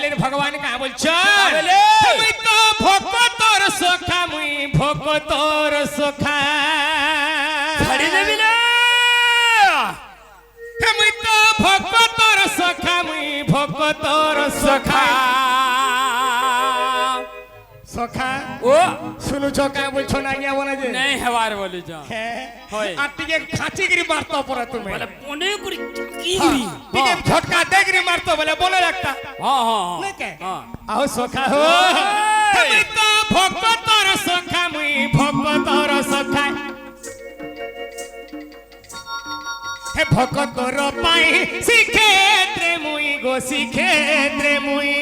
हेले भगवान का बोलछो मुई तो भक्तोर सखा मुई भक्तोर सखा ছাড়ি দেবি না मुई तो भक्तोर सखा मुई भक्तोर सखा सखा ও सुनु छो का बोलछो ना क्या बोला जे नहीं हवार बोली जा হয় आटिके खाची गिरी मारतो पड़ा तुम्हें বলে মনে করি কি করি টিকে झटका दे गिरी मारतो बोले बोले लगता হ্যাঁ হ্যাঁ नहीं के হ্যাঁ आओ सखा हो मुई तो भक्तोर सखा मुई भक्तोर सखा हे भक्तोर पाई सिखेत्रे मुई गो सिखेत्रे मुई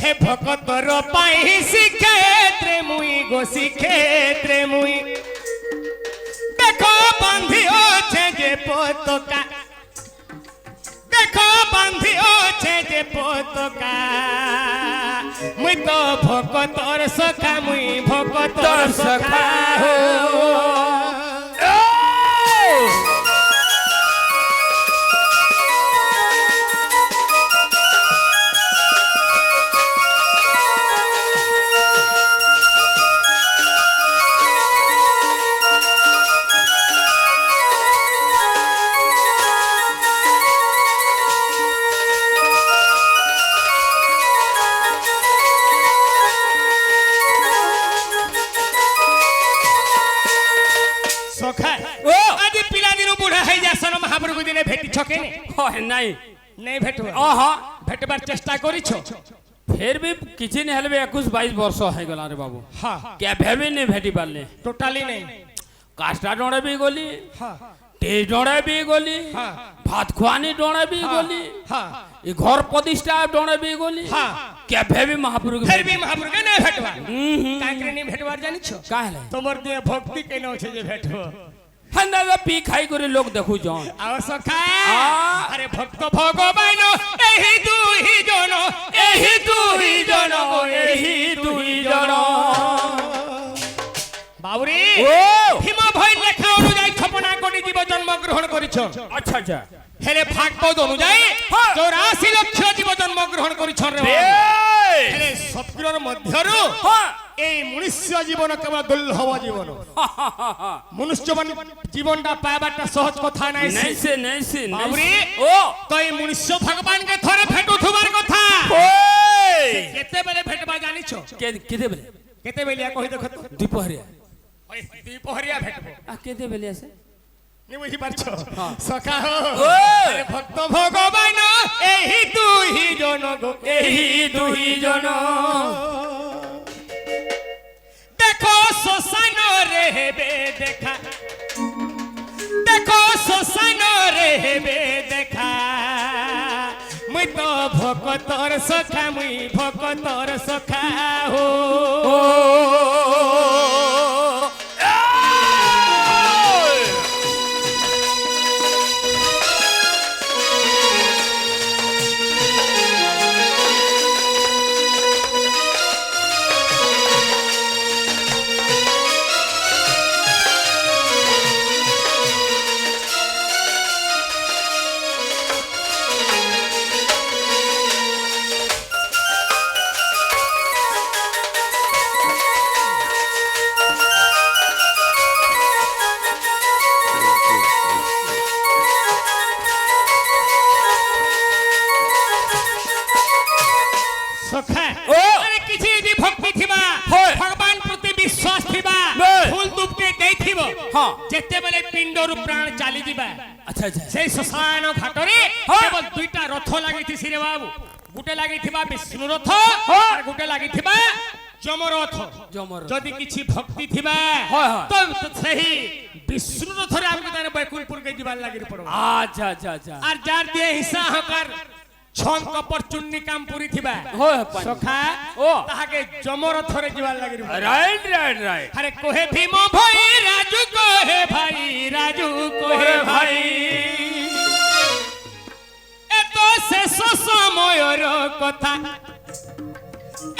हे भक्तोर पाई सिखेत्रे मुई गो सिखेत्रे मुई देखो बांधी ओछे जे पतका देखो बांधी ओछे जे पतका मुई तो भक्तोर सखा मुई भक्तोर सखा हो सखा ओ आज पिला दिन बुढ़ा है जासन महाप्रभु दिने भेटी छके ने হয় নাই नहीं भेटो ওহো भेटबार चेष्टा करिछो ফের বি কিছু নি হলবে 21 22 বর্ষ হয়ে গলা রে বাবু हां কে ভেবে নি ভেটি পারলে टोटली नहीं কাস্টা ডড়ে বি গলি हां তে ডড়ে বি গলি हां ভাত খোয়ানি ডড়ে বি গলি हां এই ঘর প্রতিষ্ঠা ডড়ে বি গলি हां কে ভেবে মহাপ্রভু फिर भी महाप्रभु के नहीं भेटबा হুম काकरे नहीं भेटबार जानिछो কাহলে तोमर दिए भक्ति के न छे जे भेटबो হন্দা পি খাই করে লোক দেখু জন आओ सखा आ। अरे भक्त भगवान एही दुही जन एही दुही जन एही दुई জন बाबुरी ও हिम भई लेखा अनुযায়ী 56 कोटी जीव जन्म ग्रहण करिछो আচ্ছা আচ্ছা हेले भागवत अनुযায়ী हाँ। 84 लक्ष जीव जन्म ग्रहण करिछो रे बाबू। এই हेले सतगुरर मध्यरु হ্যাঁ এই मनुष्य जीवन केवल दुर्लभ जीवन मनुष्य जीवनटा पाबाटा सहज कथा নাই নেইছে নেইছে বাবুরি ও तो এই मनुष्य भगवान के थरे भेटु थुबार कथा ওই केते बेले भेटबा जानिछो কে কেদে বলে केते बेलिया कहि देखो तो দুপহরিয়া ओए दीपहरिया भेटबो आ কেদে বলে আছে নি बुझी पारछो हाँ। सखा हो ओए। अरे भक्त भगवान एही दुही जन गो এই দুই জন देखो श्मशान रे हेबे देखा देखो श्मशान रे हेबे देखा मुई तो भक्तोर सखा मुई भक्तोर सखा हो सखा ओ। अरे किसी यदि भक्ति थिबा होय। भगवान प्रति विश्वास थिबा बे। फूल दुबके देथिबो हाँ। जेते बेले पिंडरु प्राण चाली दिबा আচ্ছা আচ্ছা সেই শ্মশান ঘাটরে हाँ। কেবল দুইটা রথ লাগিথিছি রে বাবু গুটে লাগিথিবা বিষ্ণু রথ हाँ। আর গুটে লাগিথিবা যমরথ যমরথ। যদি কিছু ভক্তি থিবা হয়, হয়। তো সেই বিষ্ণু রথরে আমকে তানে বৈকুণ্ঠপুর কে দিবার লাগি পড়ব আচ্ছা আচ্ছা আচ্ছা আর যার দিয়ে হিসা হকার ছং কপর চুন্নি কাম পুরি থিবা হয় সখা ও। তাহাকে যমরথরে দিবার লাগি রাইট রাইট রাইট আরে কোহে ভীম ভাই রাজু কোহে ভাই রাজু কোহে ভাই এত শেষ সময়ের কথা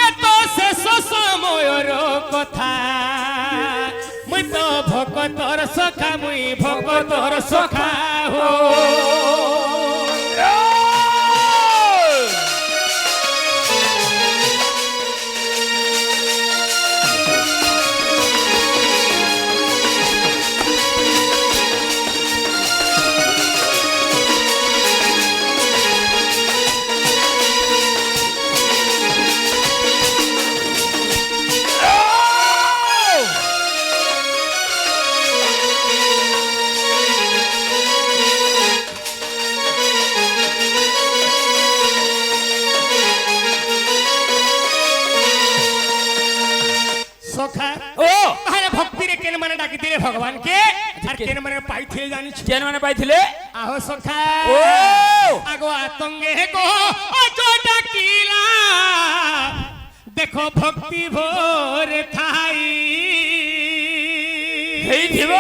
এত শেষ সময়ের কথা মুই তো ভকতর সখা মুই ভকতর সখা হো কেন মানে পাইছে জানিছ কেন মানে পাইছিলে আহো সখা ও আগো আতঙ্গে গো অজটা কিলা দেখো ভক্তি ভরে ঠাই ହେଇଥିବ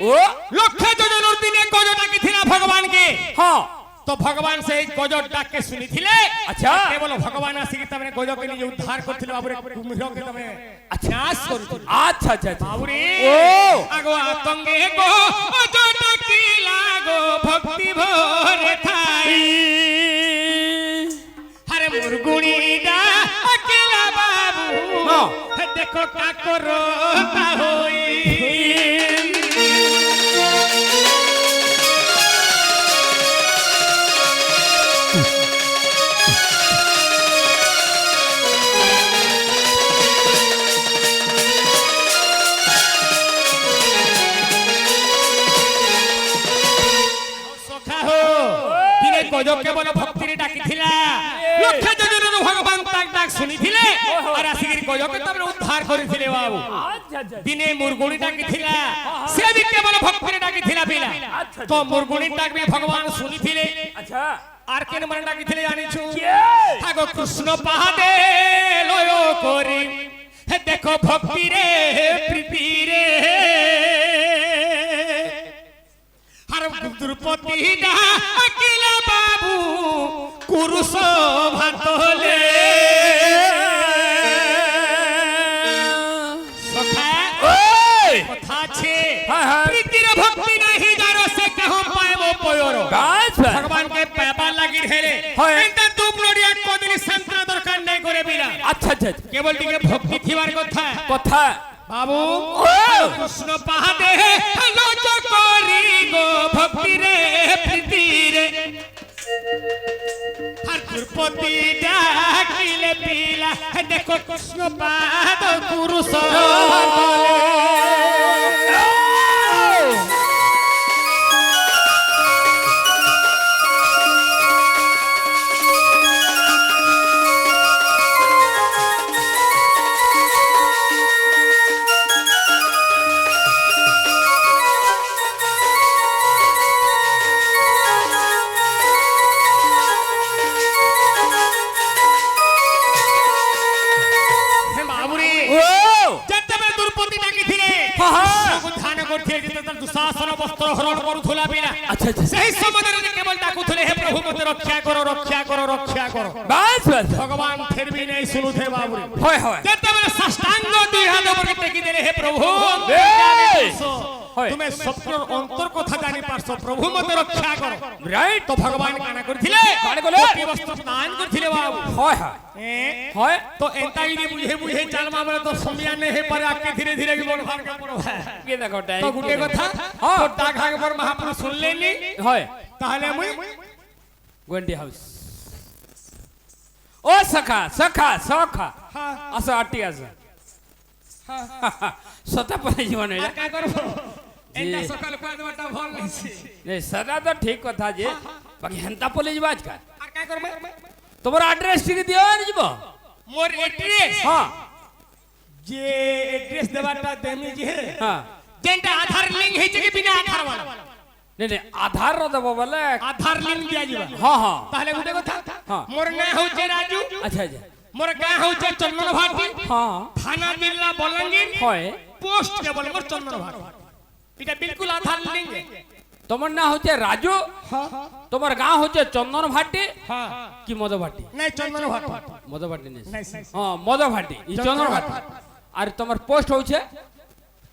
ও লক্ষ যোজনের দিনে গজটা কি থিলা ভগবান কে হ্যাঁ তো ভগবান সেই গজর ডাককে শুনিছিলে আচ্ছা কেবল ভগবান আসিকি তমনে গজকে নিয়ে উদ্ধার করছিল বাবুরে কুমিরকে তমনে নাশ করছিল আচ্ছা আচ্ছা আচ্ছা বাবুরে ও আগো আতঙ্গে গো অজটা কি লাগো ভক্তি ভরে ঠাই আরে মুরগুড়িটা আকেলা বাবু হ্যাঁ। দেখো কাকরটা হই গজব কেবল ভক্তিরে ডাকিছিলা লক্ষ যোজনের ভগবান তাক ডাক শুনিছিলে আর আসিকি গজকে তবে উদ্ধার করিছিলে বাবু আচ্ছা আচ্ছা দিনে মুরগুড়ি ডাকিছিলা সে বি কেবল ভক্তিরে ডাকিছিলা পিলা তো মুরগুড়ি ডাক বি ভগবান শুনিছিলে আচ্ছা আর কেন মানে ডাকিছিলে জানিছু কে আগো কৃষ্ণ পাহাড়ে লয় করি হে দেখো ভক্তিরে প্রীতিরে আর দ্রৌপদী ডাকিলা বাবু কুরুষ ভাতলে সখা ওই কথা আছে হ্যাঁ, হ্যাঁ। প্রীতির ভক্তি নাহি যার সে কেহ পাইবো পয়র গাছ ভগবান কে পাবা লাগি হেলে হয়। এন্টা তুম নড়িয়া কোদিন শান্তির দরকার নাই করে বিলা আচ্ছা আচ্ছা কেবল টিকে ভক্তি থিবার কথা কথা বাবু ও কৃষ্ণ পাহাড়ে লজ করি গো ভক্তি রে প্রীতি রে আর দ্রৌপদী ডাকিলে পিলা দেখো কৃষ্ণ পাদ পুরুষ বাবুরে ও যেତେବେଳେ ଦ୍ରୌପଦୀ ଡାକିଥିଲେ ହଁ, ହଁ। କୃଷ୍ଣଙ୍କୁ ଧ୍ୟାନ କରିଥିଲେ ଯେତେବେଳେ ଦୁଃଶାସନ ବସ୍ତ୍ର ହରଣ କରୁଥିଲା ପିଲା ଆଚ୍ଛା ଆଚ୍ଛା ସେହି ସମୟରେ ଯେ କେବଳ ଡାକୁଥିଲେ ହେ ପ୍ରଭୁ ମୋତେ ରକ୍ଷା କର ରକ୍ଷା କର ରକ୍ଷା କର ବାସ୍ ବାସ୍ ଭଗବାନ ଫେର ବି ନେଇ ଶୁଣୁଥିଲେ ବାବୁରେ হয় হয় ଯେତେବେଳେ ସାଷ୍ଟାଙ୍ଗ ଦୁଇ ହାତ ଉପରେ ଟେକିଦେଲେ ହେ ପ୍ରଭୁ এই! হয়। ତୁମେ ସ୍ୱପ୍ନର ଅନ୍ତର କଥା ଜାଣି ପାରଛ ପ୍ରଭୁ ମୋତେ ରକ୍ଷା କର রাইট ତ ଭଗବାନ କାଣା କରିଥିଲେ କାଣା କଲେ? ଗୋଟିଏ ବସ୍ତ୍ର ଦାନ କରିଥିଲେ ବାବୁ হয় হয় হয় তো এন্তা যদি বুঝে বুঝে চালমা বলে তো সময়া নেই হে পারে আকে ধীরে ধীরে বড় ভাগ পড়ো কি দেখো টাইম তো গুটে কথা হ্যাঁ। তো ডাক হাগ পর মহাপুরুষ শুনলেনি হয় তাহলে মুই গোয়েন্ডি হাউস ও সখা সখা সখা হ্যাঁ আসো আটি আসো সতা পরে জীবন আর কা করব এন্তা সকাল কই দেবাটা ভাল লাগছে নেই সদা তো ঠিক কথা যে বাকি হেন্তা পলে যাবা আজকাল আর কা করব তোমার অ্যাড্রেস ঠিক দিও আর যাব মোর এড্রেস হ্যাঁ যে এড্রেস দেবাটা দেমি যে হ্যাঁ যেটা আধার লিংক হইছে কি বিনা আধার वाला নেই নেই আধার দেব বলে আধার লিংক দিয়া যাবা হ্যাঁ হ্যাঁ তাহলে গুটে কথা হ্যাঁ। মোর না হচ্ছে রাজু আচ্ছা আচ্ছা মোর গাঁ হচ্ছে চন্দন ভাটি হ্যাঁ থানা জিল্লা বলাঙ্গীর হয় পোস্ট কেবল মোর চন্দন ভাটি এটা বিলকুল আধার লিংক তোমার না হচ্ছে রাজু তোমার গাঁ হচ্ছে চন্দন ভাটি হ্যাঁ কি মদ ভাটি নাই চন্দন ভাটি মদ ভাটি নেই নাই হ্যাঁ মদ ভাটি ই চন্দন ভাটি আর তোমার পোস্ট হচ্ছে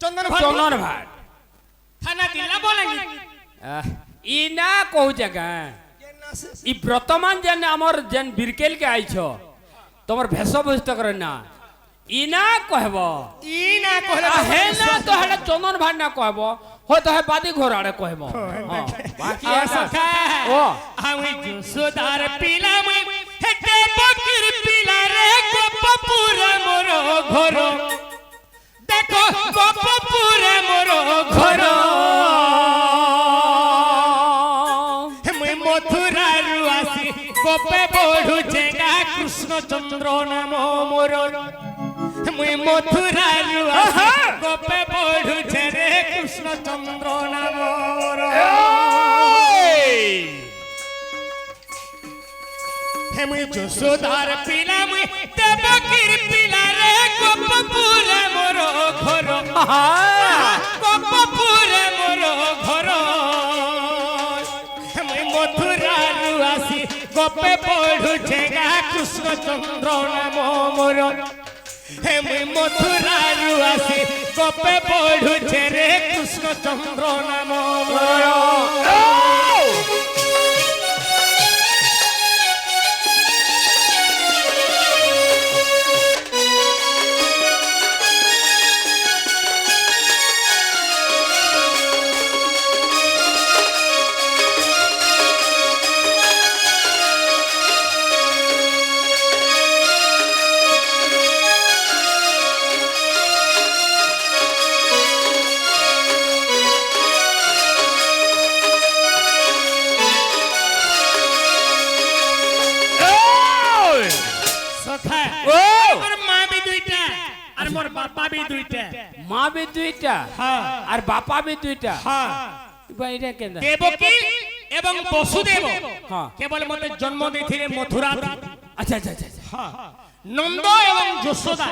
চন্দন ভাটি চন্দন ভাট থানা জিল্লা বলাঙ্গীর ই না কହୁছে গাঁ ই বর্তমান যেন আমার যেন বিরকেল কে আইছ তোমার ভেষ ভূষিত করে না ই না কহব ই না কহলে হে না তো হেটা চন্দন ভাট না কহব হয়তো হে বাদি ঘর আড়ে কহব বাকি সখা ও আমি জুসদার পিলা মই হেতে বকির পিলা রে গোপপুরে মোর ঘর দেখো গোপপুরে মোর ঘর মুই মথুরারু আসি গোপে বড়ুছে গা কৃষ্ণচন্দ্র নাম মোর মুই মথুরারু আসি গোপে পড়ুছে রে কৃষ্ণচন্দ্র নাম মোর হে মুই যশোদার পিলা মুই দেবকীর পিলা রে গোপপুরে মোর ঘর গোপপুরে মোর ঘর হে মুই মথুরারু আসি গোপে পড়ুছে গা কৃষ্ণচন্দ্র নাম মোর হে মুই মথুরারু আসি গোপে পড়ুছে রে কৃষ্ণচন্দ্র নাম মোর মা বি দুইটা আর বাপা বি দুইটা এটা কেন দেবকী এবং বসুদেব কেবল মতে জন্ম দিয়েছিলেন মথুরা আচ্ছা আচ্ছা আচ্ছা নন্দ এবং যশোদা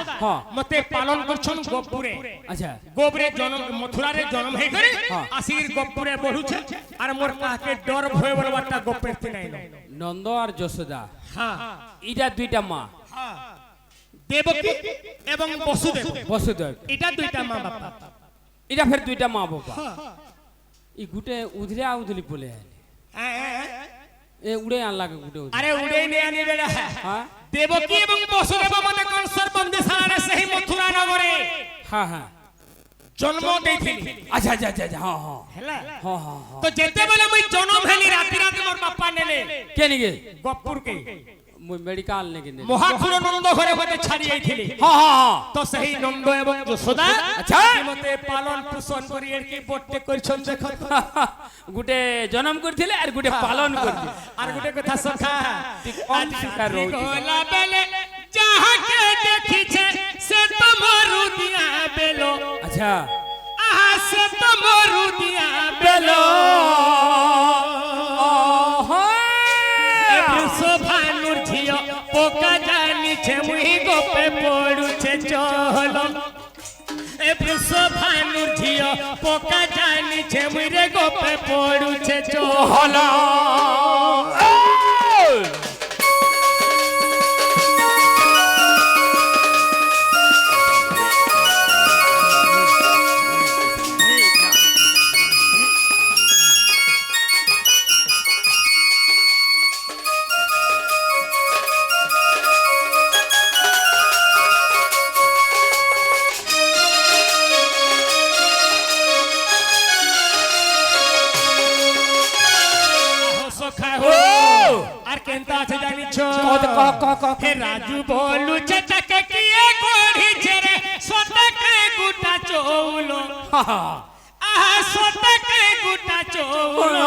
মতে পালন করছেন গোপুরে আচ্ছা গোবরে জন্ম মথুরারে জন্ম হয়ে করে আসির গোপুরে বড়ুছে আর মোর কাকে ডর ভয় বলবারটা গোপের নাই নন্দ আর যশোদা এটা দুইটা মা দেবকী এবং বসুদেব বসুদেব এটা দুইটা মা বাবা এটা ফের দুইটা মা বাবা ই গুটে উধরে উধলি বলে এ উড়ে আনলাকে গুটে আরে উড়ে নিয়ে আনি বেড়া হ্যাঁ দেবকী এবং বসুদেব মনে কংসর বন্দিশালারে সেই মথুরা নগরে হ্যাঁ হ্যাঁ জন্ম দেইছিলি আচ্ছা আচ্ছা আচ্ছা হ্যাঁ হ্যাঁ হেলা হ্যাঁ হ্যাঁ তো যেতে বলে মই জন্ম হেলি রাতি রাতি মোর বাপা নেলে কে নিগে গপুর কে মই মেডিকেল নেকি নে মহাকুর নন্দ ঘরে হতে ছাড়ি আইছিলি হ্যাঁ হ্যাঁ হ্যাঁ তো সেই নন্দ এবং যশোদা আচ্ছা মতে পালন পোষণ করি এর কি বটে করছন দেখো গুটে জন্ম করছিলে আর গুটে পালন করছি আর গুটে কথা সখা কম শিকার রইছি গোলা বেলে যাহাকে দেখিছে সে তো মরু দিয়া বেলো আচ্ছা আহা সে তো মরু দিয়া বেলো ভানুর ঝিও পোকা জানিছে মুই গোপে পড়ুছে চল এ ভানুর ঝিও পোকা জানিছে মুই রে গোপে পড়ুছে চল আর কেনতা আছে জানিছ হে রাজু বলুছে তাকে কিয়ে গড়িছে রে সতকে গুটা চৌল আহা সতকে গুটা চৌল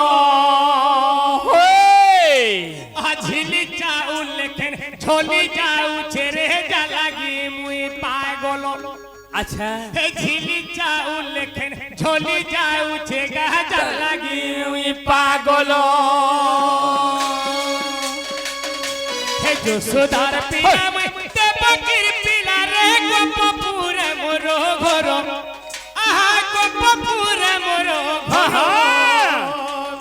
ঝিলি চাউল লেখেন ঝলি যাউছে রে জালাগি মুই পাগল আচ্ছা হে ঝিলি চাউল লেখেন ঝলি যাউছে গা জালাগি মুই পাগল হে যশোদার পিলা মুই দেবকীর পিলা রে গোপপুরে মোর ঘর আহা গোপপুরে মোর ঘর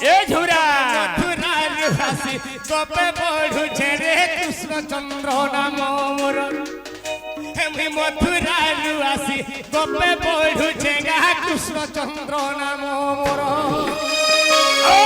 এ ঝুরা মথুরার হাসি গোপে পড়ুছে রে কৃষ্ণচন্দ্র নাম মোর হে মুই মথুরার আসি গোপে পড়ুছে গা কৃষ্ণচন্দ্র নাম মোর ও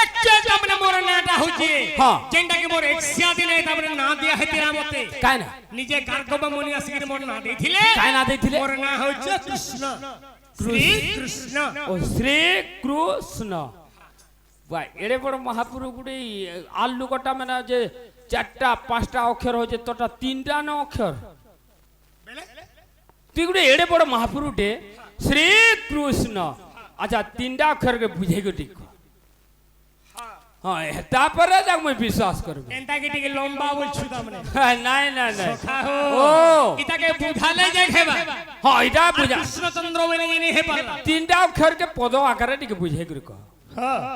একচুয়ালি আপনি মোর নাটা হচ্ছে হ্যাঁ যেটা কি মোর এক্সিয়া দিন দিনে তারপরে না দিয়া হেতিরা মতে কাই না নিজে গার্গব মুনি আসির মোর না দেইଥିଲେ কাই না দেইଥିଲେ মোর না হচ্ছে কৃষ্ণ শ্রী কৃষ্ণ ও শ্রী কৃষ্ণ ভাই এড়ে বড় মহাপুরু গুড়ি আল্লু কটা মানে যে 4টা 5টা অক্ষর হচ্ছে তোটা 3টা না অক্ষর তুই গুড়ি এড়ে বড় মহাপুরুটে শ্রী কৃষ্ণ আচ্ছা 3টা অক্ষর কে বুঝাই গো ঠিক হ্যাঁ তারপরে যাক মই বিশ্বাস করব এন্টা কি টিকে লম্বা বলছু তামনে নাই না না ও ও ইতাকে বুঝালে যে হেবা হ্যাঁ এটা বুঝা কৃষ্ণচন্দ্র বলে জানি হে পারলা 3টা অক্ষর কে পদ আকারে টিকে বুঝাই গো কহ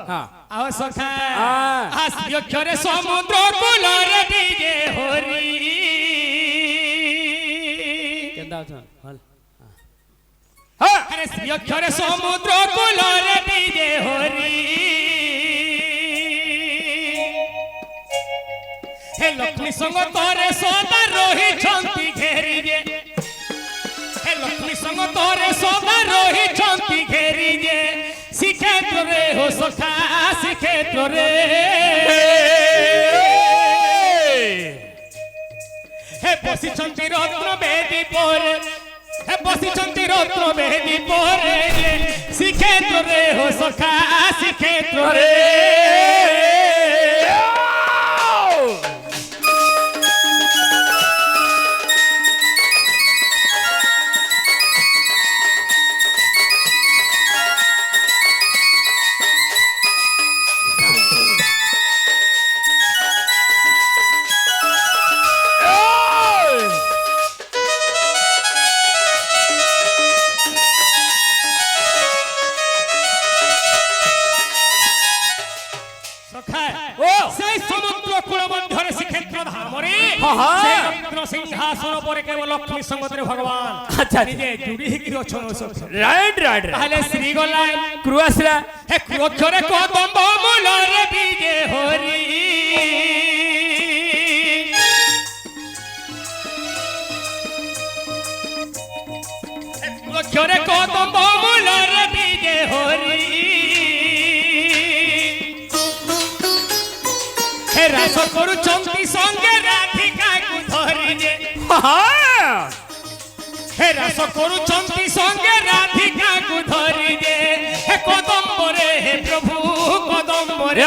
হ্যাঁ আও সখা হ্যাঁ। আসি অক্ষরে সমুদ্র কূলরে ডিজে হরি কেন্দা আছেন হল হ্যাঁ আরে শ্রী অক্ষরে সমুদ্র কূলরে ডিজে হরি হে লক্ষ্মী সঙ্গ তোরে সদা রহিছন্তি ঘেরি যে হে লক্ষ্মী সঙ্গ তোরে সদা রহিছন্তি ঘেরি যে শ্রীক্ষেত্র রে হো সখা শ্রীক্ষেত্র রে হে বসিছন্তি রত্ন বেদি পরে হে বসিছন্তি রত্ন বেদি পরে শ্রীক্ষেত্র রে হো সখা শ্রীক্ষেত্র রে সেই সমুদ্র কূল মধ্যরে শ্রীক্ষেত্র ধামরে সেই রত্ন সিংহাসন পরে কেবল লক্ষ্মী সঙ্গতরে ভগবান আচ্ছা নিজে জুড়ি হিকি অছন রাইট রাইট তাহলে শ্রী গলায় ক্রু আসলা হে অক্ষরে কদম্ব মূলরে বিজে হরি অক্ষরে কদম্ব মূলরে বিজে হরি হে রাস করুচন্তি সঙ্গে রাধিকাকু ধরি যে হে রাস করুচন্তি সঙ্গে রাধিকাকু ধরি যে হে কদম্বরে হে প্রভু কদম্বরে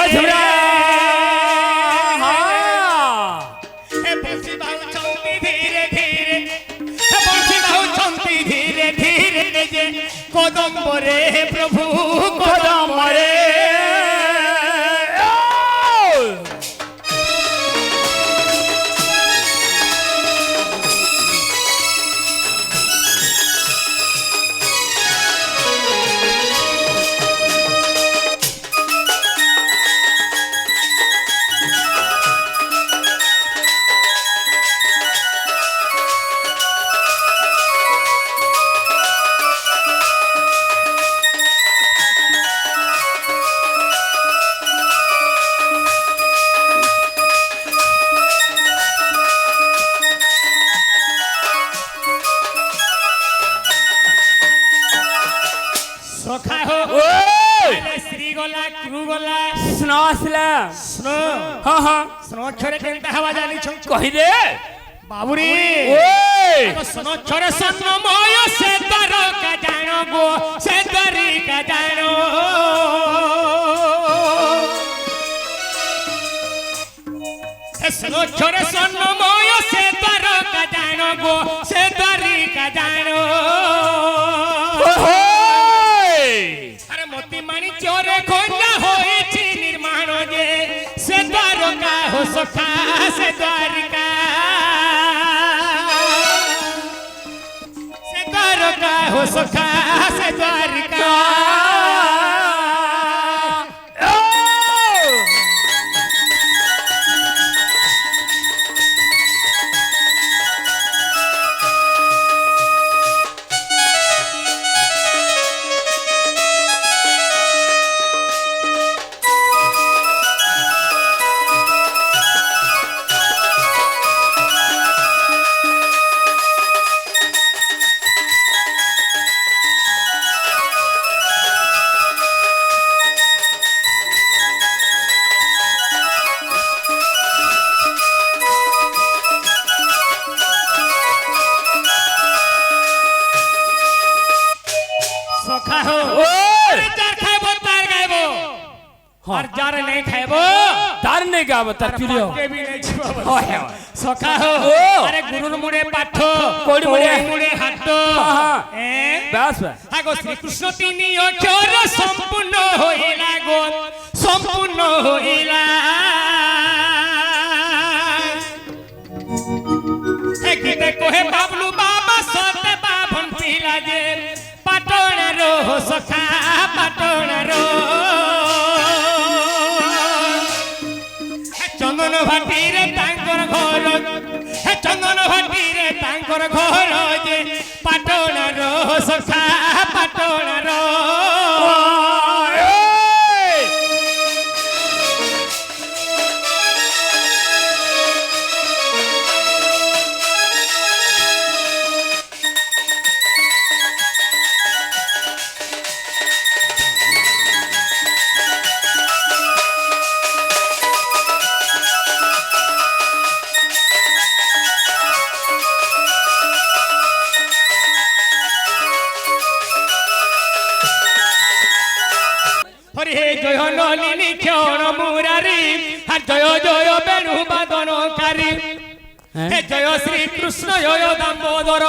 হে বংশী বাহুচন্তি ধীরে ধীরে হে বংশী বাহুচন্তি ধীরে ধীরে যে কদম্বরে হে প্রভু কদম্বরে সখা হো শ্রী গলা ক্রু গলা স্ন আসলা স্ন হ্যাঁ হ্যাঁ স্নক্ষরে কেনটা হওয়া জানিছ কহি দে বাবুরি ওই স্নক্ষরে সন্নময় সে দর কা জানো গো সে দরি কা জানো স্নক্ষরে সন্নময় সে দর কা জানো গো সে দরি কা জানো আরে মতি মানি চোরে খঞ্জা হয়েছি নির্মাণ যে সে দ্বারকা হো সখা সে দ্বারিকা সে দ্বারকা হো সখা সে দ্বারিকা नहीं गाव तार चुलियो के भी नहीं छुआ होय होय सखा हो ओ। अरे गुरुर मुड़े पाठ कोड़ी मुड़े मुड़े हाथ हाँ। ए बस बस আগো শ্রীকৃষ্ণ তিনি অক্ষর সম্পূর্ণ হইলা গো সম্পূর্ণ হইলা গীতে কহে বাবলু বাবা সতে বাভন পিলা যে পাটনার সখা পাটনার চন্দন ভাটিরে তাঙ্কর ঘর চন্দন ভাটিরে তাঙ্কর ঘর যে পাটনার সখা পাটনার হরি হে জয় নলিনী ক্ষণ মুরারি আর জয় জয় বেণু বাদনকারী হে জয় শ্রী কৃষ্ণ জয় দামোদর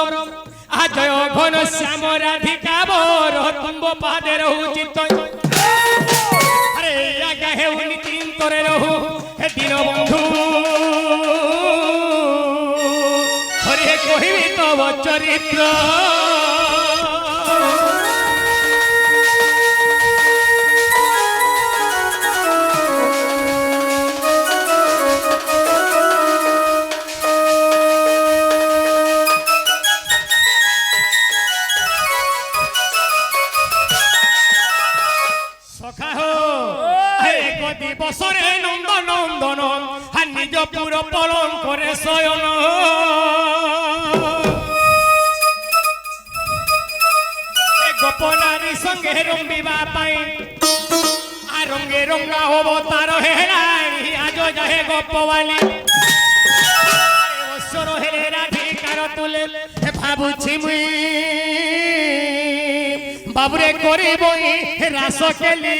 আ জয় ঘন শ্যাম রাধিকা বর তুম্ব পাদে রহু চিত্ত আরে আগা হে উনি চিন্তরে রহু হে দীন বন্ধু হরি হে কহিবি তব চরিত্র দিবসরে নন্দ নন্দন আর নিজ পুর পলন করে শয়ন গোপনারী সঙ্গে রঙ্গিবা পাই আর রঙ্গে রঙ্গা অবতার হেলাই আজ যাহে গোপবালি অবসর হেলে রাধিকার তুলে ভাবুছি মুই বাবুরে করিবই রাস কেলি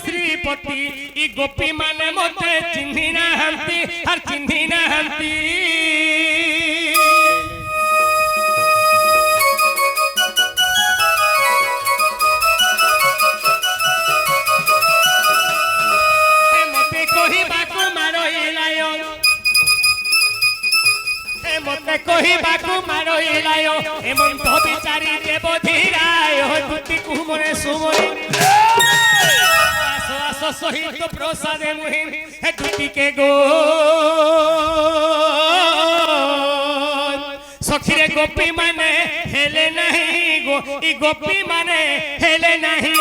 শ্রীপতি ই গোপী মানে মতে চিহ্নি নাহান্তি আর চিহ্নি নাহান্তি মতে কহিবাকু মারইলায় মতে কহিবাকু মারইলায় হেমন্ত বিচারি দেব ধীরায় দুটি কুমরে সুমরে সহিত প্রসাদে মুহিম হে দুটিকে গো সখিরে গোপী মানে হেলে নাহি গো ই গোপী মানে হেলে নাহি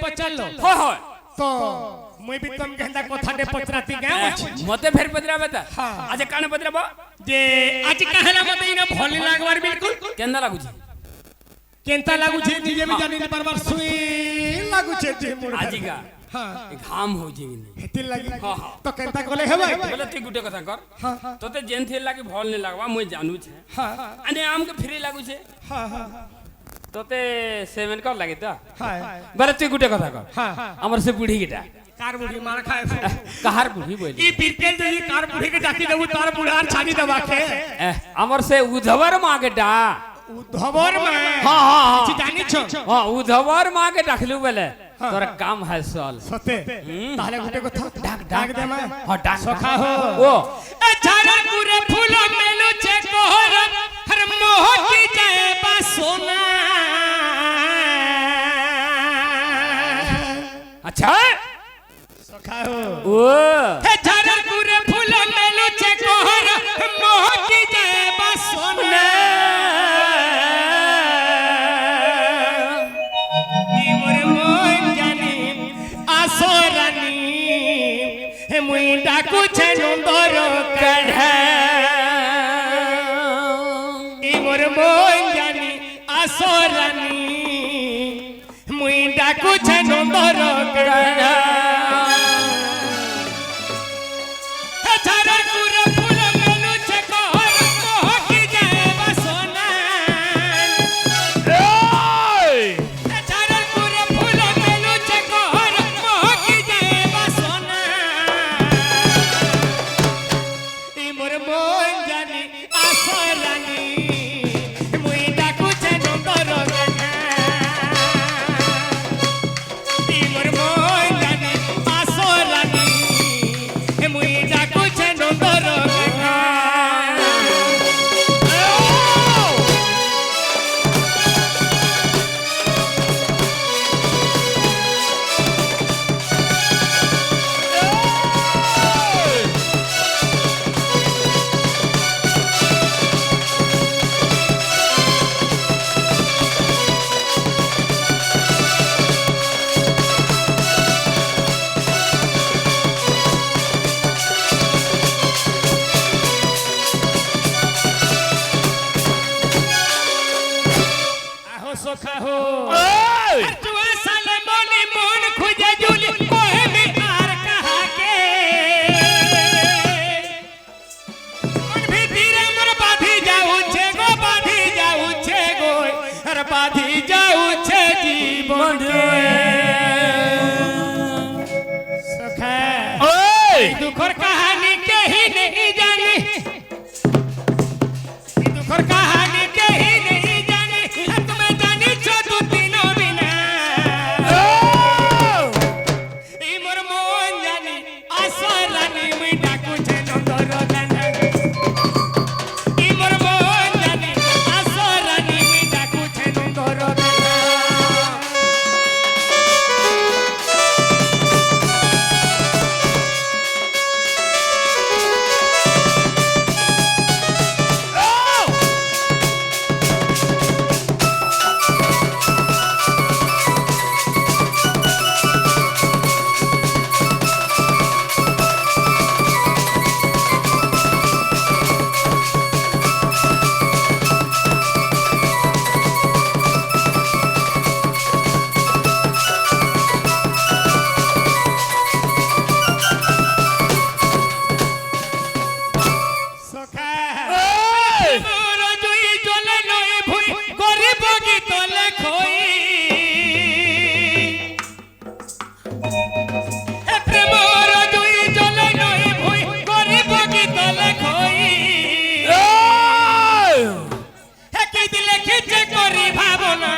পচারলো হয় হয় তো মই বি তম কেন্দা কথাতে পচরাতি গাও আছে মতে ফের পদরাবে তা আজ কানে পদরাবো যে আজ কাহলা মতে ইনা ভলি লাগবার বিলকুল কেন্দা লাগুছি কেনতা লাগুছে নিজে বি জানি পারবার সুই লাগুছে যে মোর আজিকা হ্যাঁ ঘাম হইছে কিনি হেতি লাগি তো কেনতা কলে হেবা বলে তুই গুটে কথা কর তোতে যেন থে লাগি ভল নি লাগবা মই জানু છે আনে আমকে ফ্রি লাগুছে তোতে সেভেন কর লাগে তো বলে তুই গুটে কথা কর আমার সে বুড়ি গিটা কার বুড়ি মার খায় কাহার বুড়ি বলি ই বিরকেল যদি কার বুড়ি কে ডাকি দেবু তার বুড়ার ছানি দেবা কে আমার সে উধবর মাগেটা উদ্ধবর মা হ্যাঁ হ্যাঁ কিছু জানিছ হ্যাঁ উধবর মাকে ডাকলু বলে তোর কাম হয় সল সতে তাহলে গুটে কথা ডাক ডাক দে মা হ্যাঁ ডাক সখা হো ও এ ঝাড়া পুরে ফুল মেলুছে কোহর হর মোহ কি যায় বা সোনা আচ্ছা সখা হো ও এ ঝাড়া পুরে ফুল মেলুছে কোহর মোহ কি যায় বা সোনা ডাকুছে নন্দর কাঢ়া মোর মন জানি আসরানি মুই ডাকুছে নন্দর কাঢ়া ঝাড়া কুড়ে ফুল মেলুছে কহর মহকি যায় বাসনা ঝাড়া কুড়ে ফুল মেলুছে কহর মহকি যায় বাসনা ই মোর মন জানি আসরানি মুই ডাকুছে নন্দর কাঢ়া ই মোর মন জানি আসরানি মুই ডাকুছে নন্দর কাঢ়া আহো সখা হো তুয়া সালে মনে মন খুঁজে জুলি কোহে মে আর কাহাকে মন ভিতরে মোর বাঁধি যাউছে গো বাঁধি যাউছে গো আর বাঁধি যাউছে জীবন সখা এই দুঃখর কাহানি কেহি নেই জানি এই দুঃখর কাহানি কেহি নেই জানি তুমি জানিছ দু দিন বিনা এই মোর মন জানি আসরানি মুই ডাকুছে নন্দর কাঢ়া এই মোর মন জানি আসরানি মুই ডাকুছে নন্দর কাঢ়া সখা মোর জুই জ্বলে নই ভুই গরিব গীত লেখই হে প্রেমর জুই জ্বলে নই ভুই গরিব গীত লেখই হে কি দিলে খিচে করি ভাবনা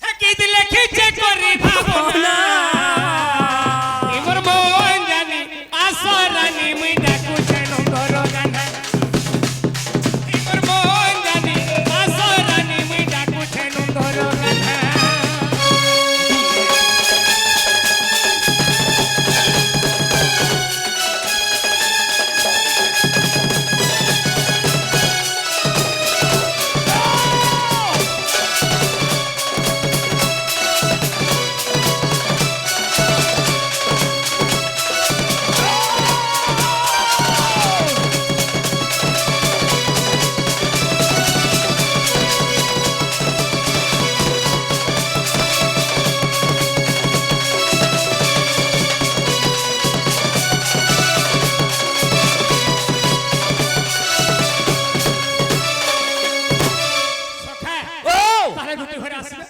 হে কি দিলে খিচে করি ভাবনা ই মোর মন জানি আসরানি মুই ডাকুছে নন্দর কাঢ়া ই মোর মন জানি আসরানি মুই ডাকুছে নন্দর কাঢ়া সখা তাহলে দুটি ঘরে আসবে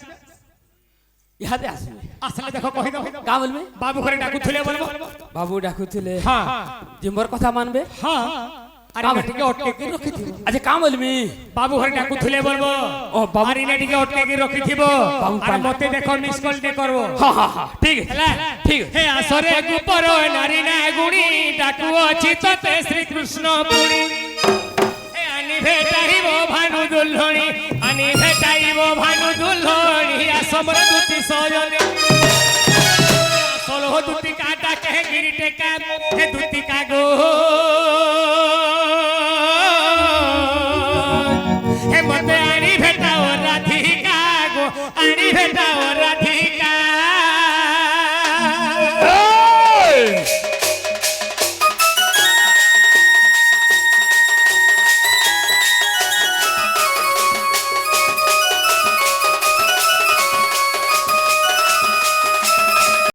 ইহাতে আসবে আসলে দেখো কই দাও কা বলবে বাবু ঘরে ডাকুথলে বলবো বাবু ডাকুଥିଲେ হ্যাঁ জিম্বর কথা মানবে হ্যাঁ আরে নাটিকে অটকে কি রখিথিব আচ্ছা কা বলবি বাবু ঘরে ডাকুথলে বলবো ও বাবু আরে নাটিকে অটকে কি রখিথিব বাবু আর মতে দেখো মিস কল দে করব হ্যাঁ হ্যাঁ হ্যাঁ ঠিক আছে ହେଲା ঠিক আছে হে আসরে গুপর নারী না গুণী ডাকু অছি ততে শ্রীকৃষ্ণ পুরী হে আনি ভেটাইব ভানু দুল্হণী আনি ভেটাইব ভানু দুল্হণী আসমর দুতি সজনে আসল দুতি কাটা কে গিরিটে কা হে দুতি কাগো